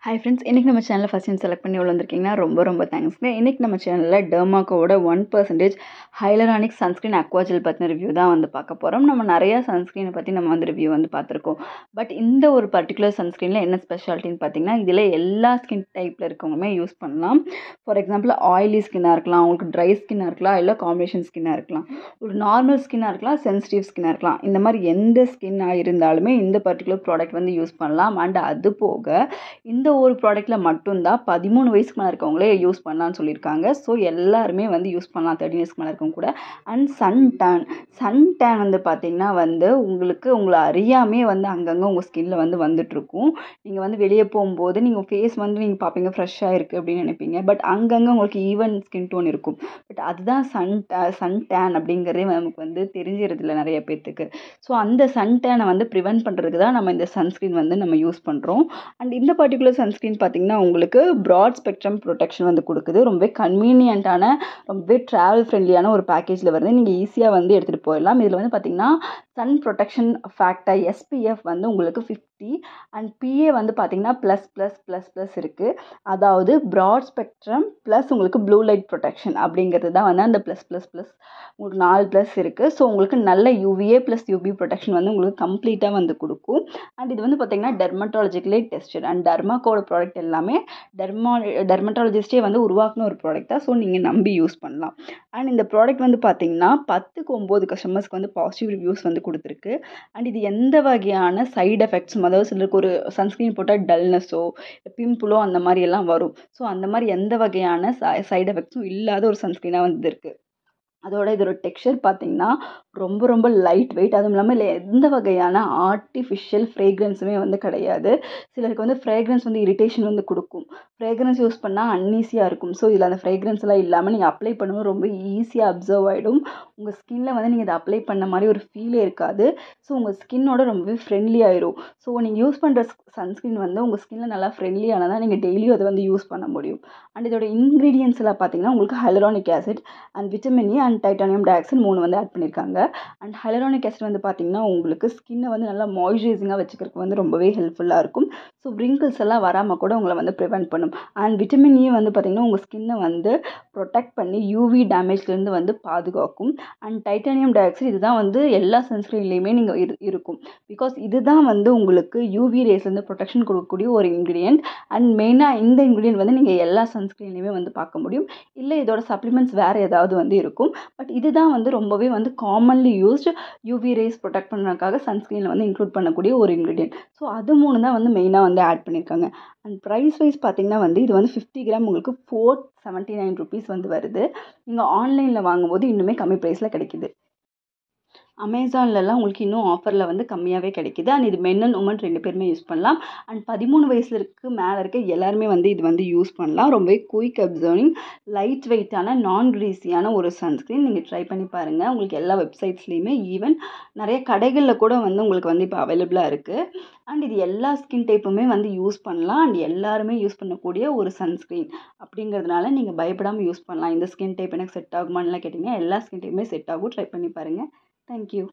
Hi friends, இன்றைக்கி நம்ம சேனலில் ஃபஸ்ட் டைம் செலக்ட் பண்ணி வந்திருக்கீங்கன்னா ரொம்ப தேங்க்ஸ்ங்க. இன்றைக்கி நம்ம சேனலில் டெர்மாக்கோட 1% ஹைலரானிக் சன்ஸ்க்ரீன் அக்வாஜெல் பற்றின ரிவ்யூ தான் வந்து பார்க்க போகிறோம். நம்ம நிறையா சன்ஸ்க்ரீனை பற்றி நம்ம வந்து ரிவ்யூ வந்து பார்த்துருக்கோம். பட் இந்த ஒரு பர்டிகுலர் சன்ஸ்க்ரீனில் என்ன ஸ்பெஷாலிட்டின்னு பார்த்தீங்கன்னா, இதில் எல்லா ஸ்கின் டைப்பில் இருக்கவங்களுமே யூஸ் பண்ணலாம். ஃபார் எக்ஸாம்பிள் ஆயிலி ஸ்கின்னாக இருக்கலாம், உங்களுக்கு ட்ரை ஸ்கின்னாக இருக்கலாம், இல்லை காம்பினேஷன் ஸ்கின்னாக இருக்கலாம், ஒரு நார்மல் ஸ்கின்னாக இருக்கலாம், சென்சிட்டிவ் ஸ்கின்னாக இருக்கலாம். இந்த மாதிரி எந்த ஸ்கின்னாக இருந்தாலுமே இந்த பர்டிகுலர் ப்ராடக்ட் வந்து யூஸ் பண்ணலாம். அண்ட் அது போக இந்த ஒரு ப்ராடக்ட்டில் மட்டும்தான் 13 வயசுக்கு மேலே இருக்கவங்களே யூஸ் பண்ணலான்னு சொல்லியிருக்காங்க. ஸோ எல்லாருமே வந்து யூஸ் பண்ணலாம், 13 இயர்ஸ்க்கு மேலே இருக்கவங்க கூட. அண்ட் சன் டேன் வந்து பார்த்திங்கன்னா வந்து உங்களை அறியாமே வந்து அங்கங்கே உங்கள் ஸ்கின்னில் வந்து வந்துட்டுருக்கும். நீங்கள் வந்து வெளியே போகும்போது நீங்கள் ஃபேஸ் வந்து நீங்கள் பார்ப்பீங்க ஃப்ரெஷ்ஷாக இருக்குது அப்படின்னு நினைப்பீங்க. பட் அங்கங்கே உங்களுக்கு ஈவன் ஸ்கின் டோன் இருக்கும். பட் அதுதான் சன் டேன் அப்படிங்கிறதே நமக்கு வந்து தெரிஞ்சிருதில்ல நிறைய பேர்த்துக்கு. ஸோ அந்த சன் டேனை வந்து ப்ரிவென்ட் பண்ணுறதுக்கு தான் நம்ம இந்த சன்ஸ்க்ரீன் வந்து நம்ம யூஸ் பண்ணுறோம். அண்ட் இந்த பர்டிகுலர் சன்ஸ்க்ரீன் பார்த்திங்கன்னா உங்களுக்கு ப்ராட் ஸ்பெக்ட்ரம் ப்ரொடெக்ஷன் வந்து கொடுக்குது. ரொம்பவே கன்வீனியண்ட்டான, ரொம்பவே ட்ராவல் ஃப்ரெண்ட்லியான ஒரு பேக்கேஜில் வருது. நீங்கள் ஈஸியாக வந்து எடுத்துகிட்டு போயிடலாம். இதில் வந்து பார்த்திங்கன்னா சன் ப்ரொடெக்ஷன் ஃபேக்டர் SPF வந்து உங்களுக்கு 50 அண்ட் PA வந்து பார்த்திங்கன்னா ப்ளஸ் இருக்குது. அதாவது ப்ராட் ஸ்பெக்ட்ரம் ப்ளஸ் உங்களுக்கு ப்ளூ லைட் ப்ரொடெக்ஷன் அப்படிங்கிறது தான் வந்து அந்த ப்ளஸ் உங்களுக்கு 4 ப்ளஸ் இருக்குது. ஸோ உங்களுக்கு நல்ல UVA + UV ப்ரொடெக்ஷன் வந்து உங்களுக்கு கம்ப்ளீட்டாக வந்து கொடுக்கும். அண்ட் இது வந்து பார்த்திங்கன்னா டெர்மட்டாலஜிக்கலி டெஸ்டட். அண்ட் டெர்மாக்கோட ப்ராடக்ட் எல்லாமே டெர்மட்டாலஜிஸ்டே வந்து உருவாக்குன ஒரு ப்ராடக்ட் தான். ஸோ நீங்கள் நம்பி யூஸ் பண்ணலாம். அண்ட் இந்த ப்ராடக்ட் வந்து பார்த்திங்கன்னா 10க்கு 9 கஸ்டமர்ஸ்க்கு வந்து பாசிட்டிவ் ரிவ்யூஸ் வந்து கொடுத்துருக்கு. அண்ட் இது எந்த வகையான சைடு எஃபெக்ட்ஸும், அதாவது சிலருக்கு ஒரு சன்ஸ்க்ரீன் போட்டால் டல்னஸோ பிம்பிளோ அந்த மாதிரி எல்லாம் வரும். ஸோ அந்த மாதிரி எந்த வகையான சைடு எஃபெக்ட்ஸும் இல்லாத ஒரு சன்ஸ்க்ரீனாக வந்து இருக்குது. அதோட இதோட டெக்ஸ்சர் பார்த்திங்கன்னா ரொம்ப லைட் வெயிட். அதுவும் இல்லாமல் இல்லை எந்த வகையான ஆர்டிஃபிஷியல் ஃப்ரேக்ரன்ஸுமே வந்து கிடையாது. சிலருக்கு வந்து ஃப்ரேக்ரன்ஸ் வந்து இரிட்டேஷன் வந்து கொடுக்கும். ஃப்ரேக்ரன்ஸ் யூஸ் பண்ணால் அன்ஈஸியாக இருக்கும். ஸோ இதில் அந்த ஃப்ரேக்ரன்ஸ் எல்லாம் இல்லாமல் நீங்கள் அப்ளை பண்ணும்போது ரொம்ப ஈஸியாக அப்சர்வ் ஆகிடும். உங்கள் ஸ்கின்னில் வந்து நீங்கள் இதை அப்ளை பண்ண மாதிரி ஒரு ஃபீலே இருக்காது. ஸோ உங்கள் ஸ்கின்னோட ரொம்பவே ஃப்ரெண்ட்லி ஆயிரும். ஸோ நீங்கள் யூஸ் பண்ணுற சன்ஸ்க்ரீன் வந்து உங்கள் ஸ்கின்னில் நல்லா ஃப்ரெண்ட்லியானால் தான் நீங்கள் டெய்லியும் அதை வந்து யூஸ் பண்ண முடியும். அண்ட் இதோட இன்க்ரீடியன்ஸ் எல்லாம் பார்த்திங்கன்னா உங்களுக்கு hyaluronic acid and vitamin E and titanium di oxide 3 வந்து ஆட் பண்ணியிருக்காங்க. அண்ட் ஹைலரானிக் ஆசிட் வந்து பார்த்திங்கன்னா உங்களுக்கு ஸ்கின்னை வந்து நல்லா மாய்ஸ்சரைசிங்காக வச்சுக்கிறதுக்கு வந்து ரொம்பவே ஹெல்ப்ஃபுல்லாக இருக்கும். ஸோ ரிங்கிள்ஸ் எல்லாம் வராமல் கூட உங்களை வந்து ப்ரிவென்ட் பண்ணும். அண்ட் விட்டமின் E வந்து பார்த்திங்கன்னா உங்கள் ஸ்கின்னை வந்து ப்ரொடெக்ட் பண்ணி UV டேமேஜ்லேருந்து வந்து பாதுகாக்கும். அண்ட் டைட்டானியம் டை ஆக்சைடு இதுதான் வந்து எல்லா சன்ஸ்க்ரீன்லேயுமே நீங்கள் இருக்கும். பிகாஸ் இதுதான் வந்து உங்களுக்கு UV ரேஸ்லேருந்து ப்ரொடெக்ஷன் கொடுக்கக்கூடிய ஒரு இன்க்ரீடியன்ட். அண்ட் மெயினாக இந்த இன்க்ரீடியன்ட் வந்து நீங்கள் எல்லா சன்ஸ்க்ரீன்லேயுமே வந்து பார்க்க முடியும். இல்லை இதோட சப்ளிமெண்ட்ஸ் வேறு ஏதாவது வந்து இருக்கும். பட் இதுதான் வந்து ரொம்பவே வந்து commonly used UV race protect பண்ணுறதுக்காக சன்ஸ்க்ரீனில் வந்து இன்க்ளூட் பண்ணக்கூடிய ஒரு இன்க்ரீடியன்ட். ஸோ அது 3 தான் வந்து மெயினாக வந்து ஆட் பண்ணியிருக்காங்க. அண்ட் ப்ரைஸ் வைஸ் பார்த்திங்கன்னா வந்து இது வந்து 50 கிராம் உங்களுக்கு 479 rupees வந்து வருது. நீங்கள் ஆன்லைனில் வாங்கும்போது இன்னுமே கம்மி ப்ரைஸில் கிடைக்கிது. அமேசான்லலாம் உங்களுக்கு இன்னும் ஆஃபரில் வந்து கம்மியாகவே கிடைக்கிது. அண்ட் இது மென் அண்ட் உமன் 2 பேருமே யூஸ் பண்ணலாம். அண்ட் 13 வயசுக்கு மேலே இருக்க எல்லாருமே வந்து இது வந்து யூஸ் பண்ணலாம். ரொம்பவே குயிக் அப்சர்விங், லைட் வெயிட்டான, நான் கிரீஸியான ஒரு சன்ஸ்க்ரீன். நீங்கள் ட்ரை பண்ணி பாருங்கள். உங்களுக்கு எல்லா வெப்சைட்ஸ்லேயுமே ஈவன் நிறைய கடைகளில் கூட வந்து உங்களுக்கு வந்து இப்போ அவைலபிளாக இருக்குது. அண்ட் இது எல்லா ஸ்கின் டைப்புமே வந்து யூஸ் பண்ணலாம். அண்ட் எல்லாருமே யூஸ் பண்ணக்கூடிய ஒரு சன்ஸ்க்ரீன் அப்படிங்கிறதுனால நீங்கள் பயப்படாமல் யூஸ் பண்ணலாம். இந்த ஸ்கின் டைப் எனக்கு செட் ஆகுமான்லாம் கேட்டிங்கன்னா எல்லா ஸ்கின் டைப்புமே செட் ஆகும். ட்ரை பண்ணி பாருங்கள். Thank you.